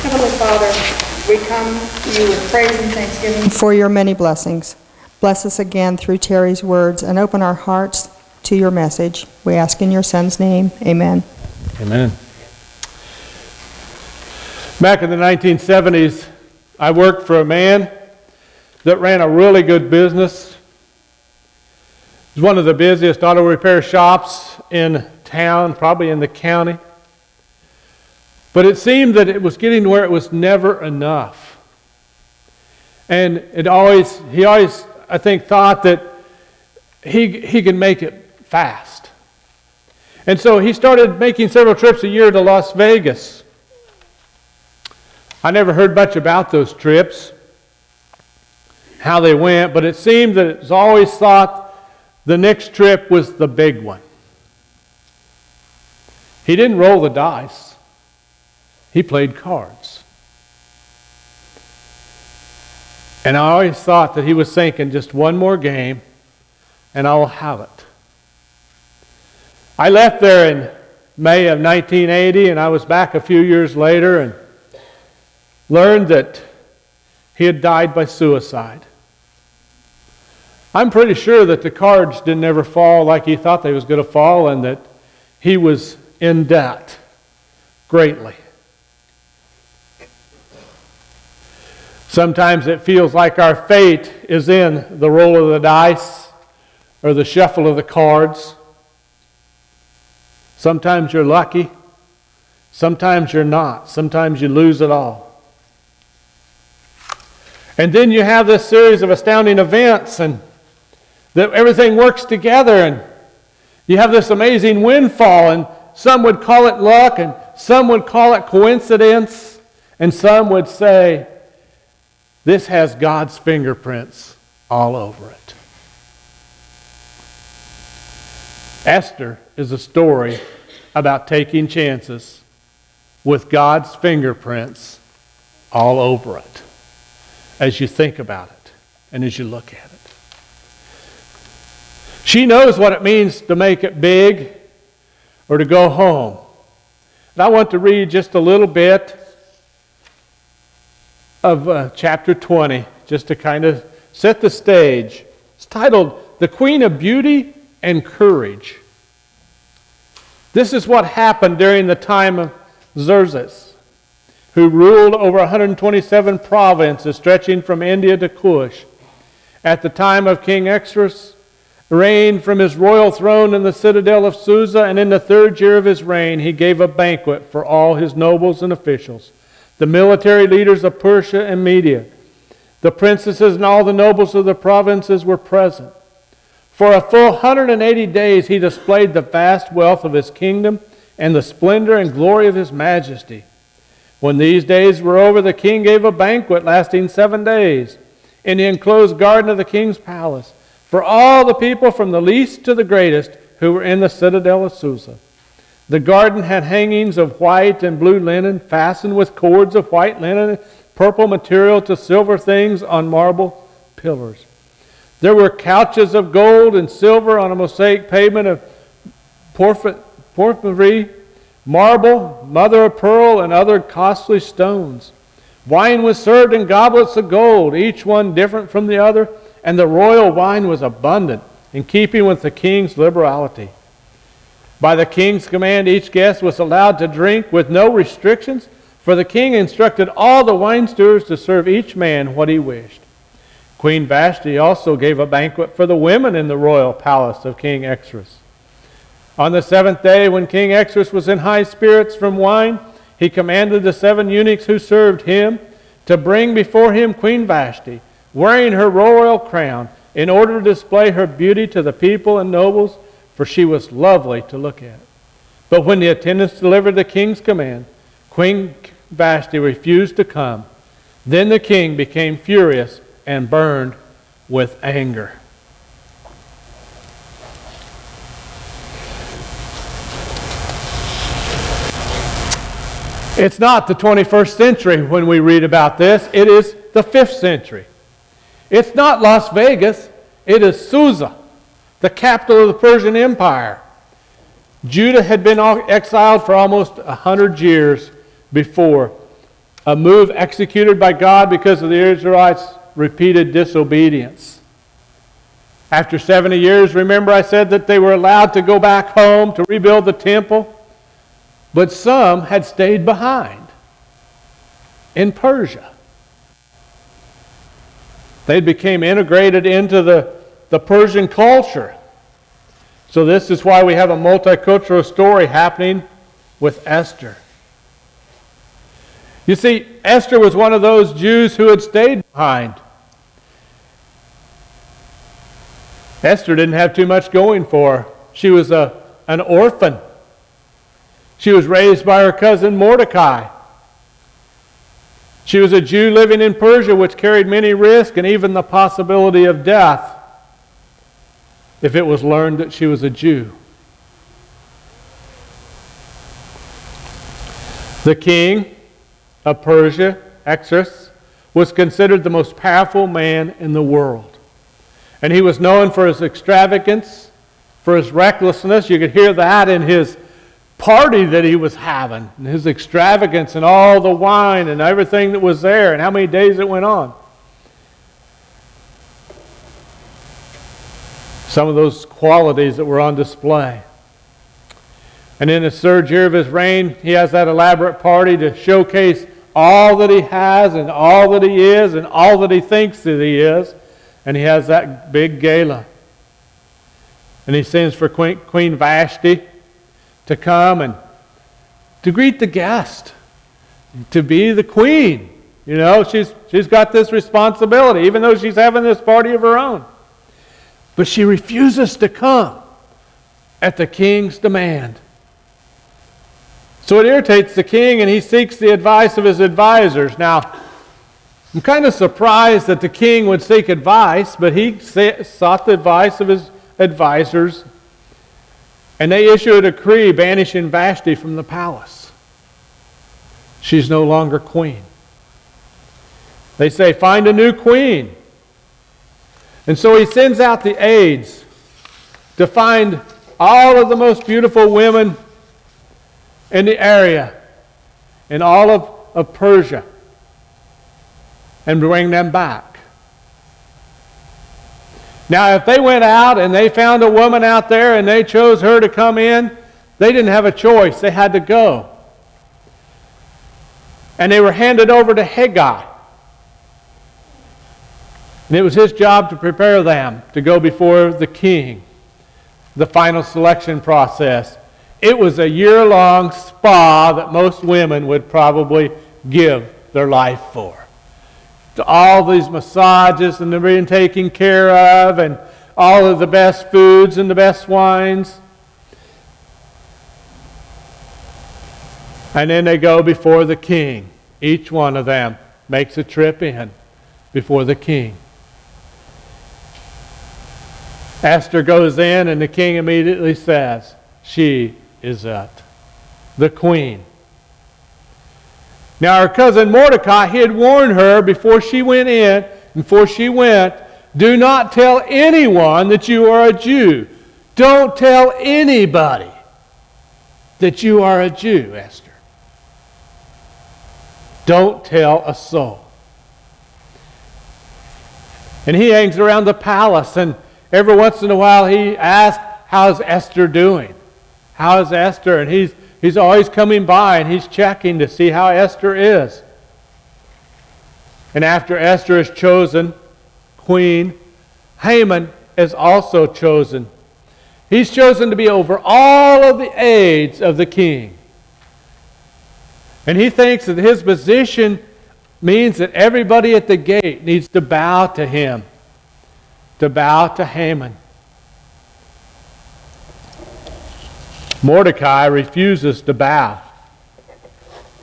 Heavenly Father, we come to you with praise and thanksgiving for your many blessings. Bless us again through Terry's words and open our hearts to your message. We ask in your Son's name. Amen. Amen. Back in the 1970s, I worked for a man that ran a really good business. It was one of the busiest auto repair shops in town, probably in the county. But it seemed that it was getting to where it was never enough. And he always, I think, thought that he could make it fast. And so he started making several trips a year to Las Vegas. I never heard much about those trips, how they went, but it seemed that it was always thought the next trip was the big one. He didn't roll the dice. He played cards. And I always thought that he was thinking, just one more game, and I will have it. I left there in May of 1980, and I was back a few years later and learned that he had died by suicide. I'm pretty sure that the cards didn't ever fall like he thought they was going to fall, and that he was in debt greatly. Sometimes it feels like our fate is in the roll of the dice or the shuffle of the cards. Sometimes you're lucky. Sometimes you're not. Sometimes you lose it all. And then you have this series of astounding events, and that everything works together, and you have this amazing windfall, and some would call it luck, and some would call it coincidence, and some would say, this has God's fingerprints all over it. Esther is a story about taking chances with God's fingerprints all over it as you think about it and as you look at it. She knows what it means to make it big or to go home. And I want to read just a little bit of chapter 20, just to kind of set the stage. It's titled, The Queen of Beauty and Courage. This is what happened during the time of Xerxes, who ruled over 127 provinces stretching from India to Kush. At the time of King Xerxes, reigned from his royal throne in the citadel of Susa, and in the 3rd year of his reign he gave a banquet for all his nobles and officials, the military leaders of Persia and Media. The princesses and all the nobles of the provinces were present. For a full 180 days he displayed the vast wealth of his kingdom and the splendor and glory of his majesty. When these days were over, the king gave a banquet lasting 7 days in the enclosed garden of the king's palace for all the people from the least to the greatest who were in the citadel of Susa. The garden had hangings of white and blue linen, fastened with cords of white linen and purple material to silver things on marble pillars. There were couches of gold and silver on a mosaic pavement of porphyry, marble, mother of pearl, and other costly stones. Wine was served in goblets of gold, each one different from the other, and the royal wine was abundant, in keeping with the king's liberality. By the king's command, each guest was allowed to drink with no restrictions, for the king instructed all the wine stewards to serve each man what he wished. Queen Vashti also gave a banquet for the women in the royal palace of King Xerxes. On the 7th day, when King Xerxes was in high spirits from wine, he commanded the 7 eunuchs who served him to bring before him Queen Vashti, wearing her royal crown, in order to display her beauty to the people and nobles, for she was lovely to look at. But when the attendants delivered the king's command, Queen Vashti refused to come. Then the king became furious and burned with anger. It's not the 21st century when we read about this. It is the 5th century. It's not Las Vegas. It is Susa, the capital of the Persian Empire. Judah had been exiled for almost 100 years before a move executed by God because of the Israelites' repeated disobedience. After 70 years, remember I said that they were allowed to go back home to rebuild the temple? But some had stayed behind in Persia. They became integrated into the Persian culture. So this is why we have a multicultural story happening with Esther. You see, Esther was one of those Jews who had stayed behind. Esther didn't have too much going for her. She was an orphan. She was raised by her cousin Mordecai. She was a Jew living in Persia, which carried many risks and even the possibility of death if it was learned that she was a Jew. The king of Persia, Xerxes, was considered the most powerful man in the world. And he was known for his extravagance, for his recklessness. You could hear that in his party that he was having, and his extravagance and all the wine and everything that was there and how many days it went on. Some of those qualities that were on display. And in the third year of his reign, he has that elaborate party to showcase all that he has and all that he is and all that he thinks that he is. And he has that big gala. And he sends for Queen Vashti to come and to greet the guest, to be the queen. You know, she's got this responsibility, even though she's having this party of her own. But she refuses to come at the king's demand. So it irritates the king, and he seeks the advice of his advisors. Now, I'm kind of surprised that the king would seek advice, but he sought the advice of his advisors, and they issue a decree banishing Vashti from the palace. She's no longer queen. They say, find a new queen. And so he sends out the aides to find all of the most beautiful women in the area, in all of Persia, and bring them back. Now, if they went out and they found a woman out there and they chose her to come in, they didn't have a choice. They had to go. And they were handed over to Haggai. And it was his job to prepare them to go before the king. The final selection process. It was a year-long spa that most women would probably give their life for. All these massages and they're being taken care of, and all of the best foods and the best wines. And then they go before the king. Each one of them makes a trip in before the king. Esther goes in, and the king immediately says, she is it, the queen. Now her cousin Mordecai, he had warned her before she went in, before she went, do not tell anyone that you are a Jew. Don't tell anybody that you are a Jew, Esther. Don't tell a soul. And he hangs around the palace, and every once in a while he asks, how's Esther doing? How's Esther? And he's always coming by and he's checking to see how Esther is. And after Esther is chosen queen, Haman is also chosen. He's chosen to be over all of the aides of the king. And he thinks that his position means that everybody at the gate needs to bow to him, to bow to Haman. Mordecai refuses to bow.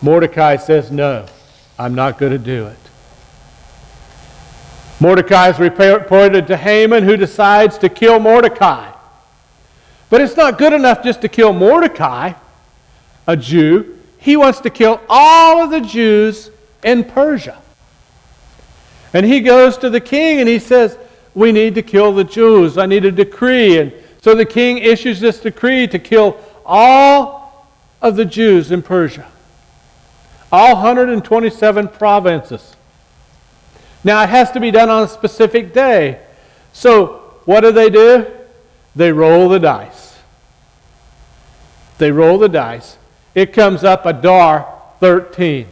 Mordecai says, no, I'm not going to do it. Mordecai is reported to Haman, who decides to kill Mordecai. But it's not good enough just to kill Mordecai, a Jew. He wants to kill all of the Jews in Persia. And he goes to the king and he says, we need to kill the Jews. I need a decree. And so the king issues this decree to kill all of the Jews in Persia. All 127 provinces. Now, it has to be done on a specific day. So, what do? They roll the dice. They roll the dice. It comes up Adar 13.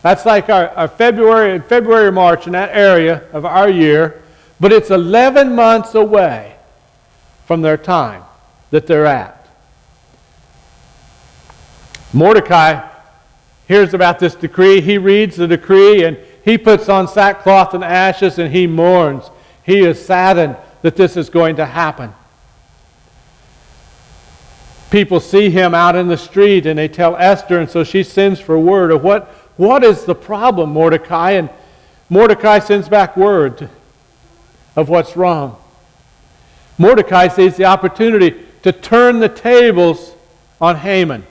That's like our February, March, in that area of our year. But it's 11 months away from their time that they're at. Mordecai hears about this decree. He reads the decree and he puts on sackcloth and ashes and he mourns. He is saddened that this is going to happen. People see him out in the street and they tell Esther, and so she sends for word of what is the problem, Mordecai? And Mordecai sends back word of what's wrong. Mordecai sees the opportunity to turn the tables on Haman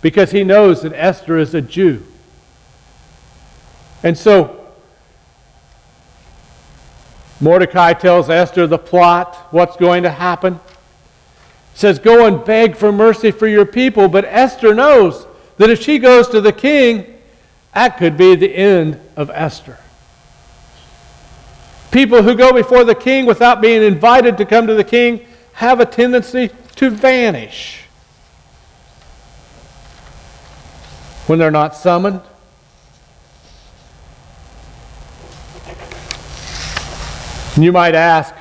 because he knows that Esther is a Jew. And so Mordecai tells Esther the plot, what's going to happen. He says, go and beg for mercy for your people. But Esther knows that if she goes to the king, that could be the end of Esther. People who go before the king without being invited to come to the king have a tendency to vanish when they're not summoned. And you might ask,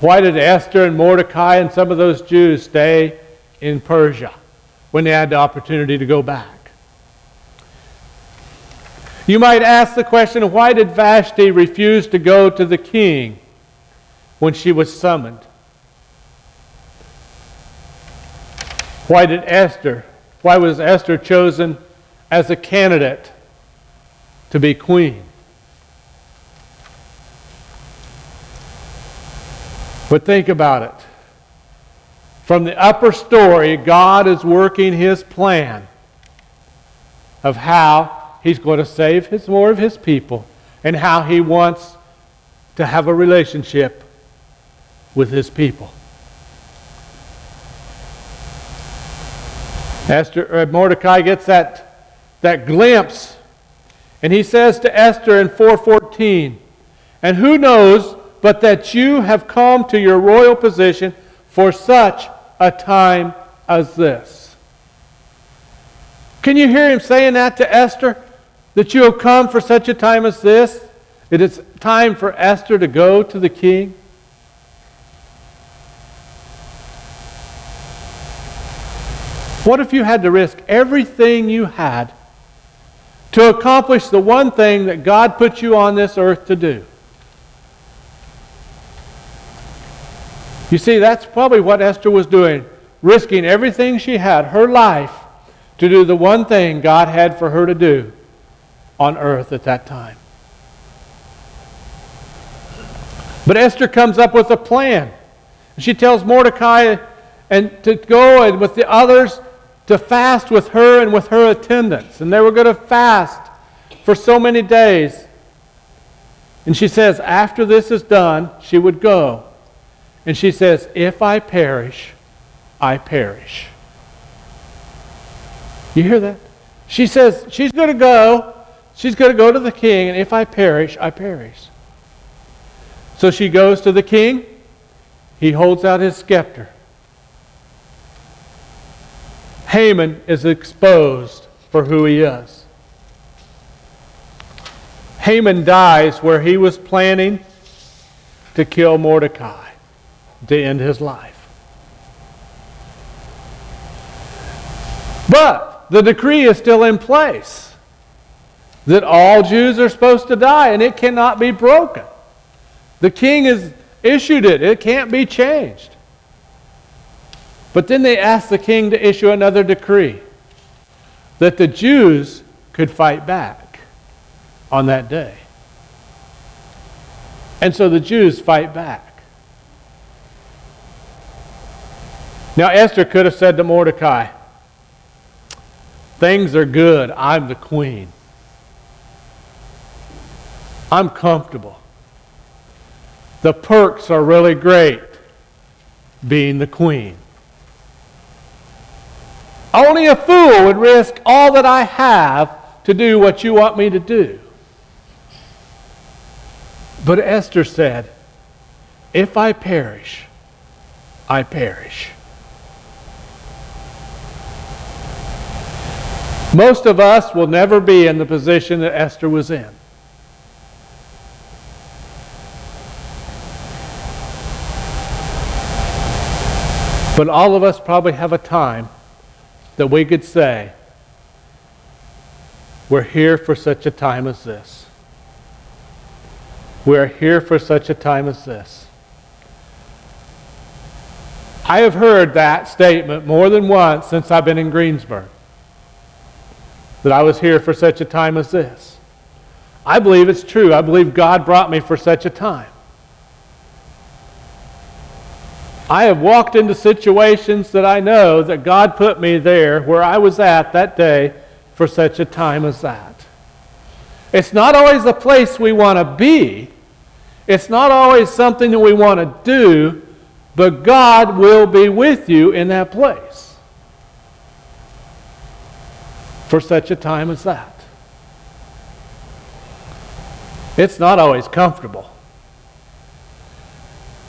why did Esther and Mordecai and some of those Jews stay in Persia when they had the opportunity to go back? You might ask the question, why did Vashti refuse to go to the king when she was summoned? Why was Esther chosen as a candidate to be queen? But think about it. From the upper story, God is working His plan of how He's going to save more of His people and how He wants to have a relationship with His people. Mordecai gets that glimpse, and he says to Esther in 4:14, and who knows but that you have come to your royal position for such a time as this. Can you hear him saying that to Esther? That you have come for such a time as this? It is time for Esther to go to the king? What if you had to risk everything you had to accomplish the one thing that God put you on this earth to do? You see, that's probably what Esther was doing, risking everything she had, her life, to do the one thing God had for her to do on earth at that time. But Esther comes up with a plan. She tells Mordecai and to go and with the others to fast with her and with her attendants. And they were going to fast for so many days. And she says after this is done, she would go. And she says, if I perish, I perish. You hear that? She says she's going to go. She's going to go to the king, and if I perish, I perish. So she goes to the king. He holds out his scepter. Haman is exposed for who he is. Haman dies where he was planning to kill Mordecai, to end his life. But the decree is still in place that all Jews are supposed to die, and it cannot be broken. The king has issued it. It can't be changed. But then they asked the king to issue another decree that the Jews could fight back on that day. And so the Jews fight back. Now Esther could have said to Mordecai, things are good. I'm the queen. I'm comfortable. The perks are really great being the queen. Only a fool would risk all that I have to do what you want me to do. But Esther said, if I perish, I perish. Most of us will never be in the position that Esther was in. But all of us probably have a time that we could say, we're here for such a time as this. We're here for such a time as this. I have heard that statement more than once since I've been in Greensburg, that I was here for such a time as this. I believe it's true. I believe God brought me for such a time. I have walked into situations that I know that God put me there where I was at that day for such a time as that. It's not always a place we want to be. It's not always something that we want to do, but God will be with you in that place for such a time as that. It's not always comfortable.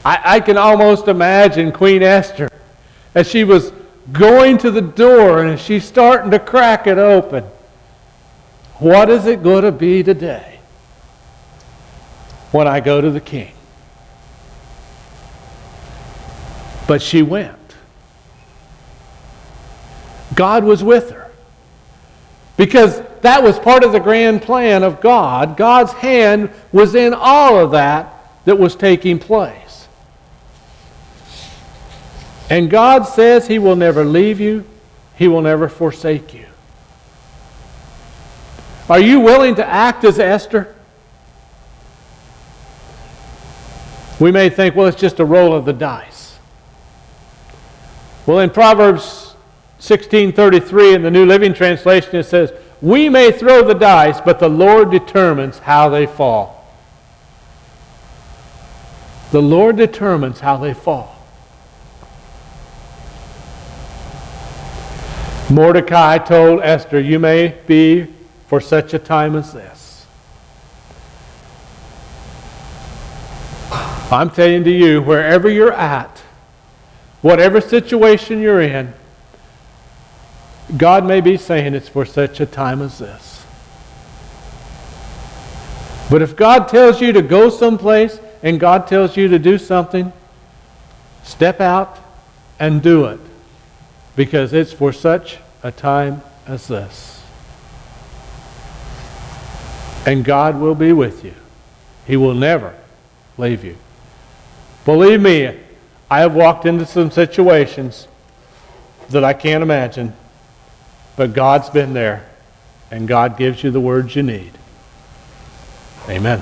I can almost imagine Queen Esther as she was going to the door and as she's starting to crack it open. What is it going to be today when I go to the king? But she went. God was with her. Because that was part of the grand plan of God. God's hand was in all of that was taking place. And God says He will never leave you. He will never forsake you. Are you willing to act as Esther? We may think, well, it's just a roll of the dice. Well, in Proverbs 16:33 in the New Living Translation, it says, we may throw the dice, but the Lord determines how they fall. The Lord determines how they fall. Mordecai told Esther, you may be for such a time as this. I'm telling to you, wherever you're at, whatever situation you're in, God may be saying it's for such a time as this. But if God tells you to go someplace and God tells you to do something, step out and do it. Because it's for such a time as this. And God will be with you. He will never leave you. Believe me, I have walked into some situations that I can't imagine, but God's been there, and God gives you the words you need. Amen.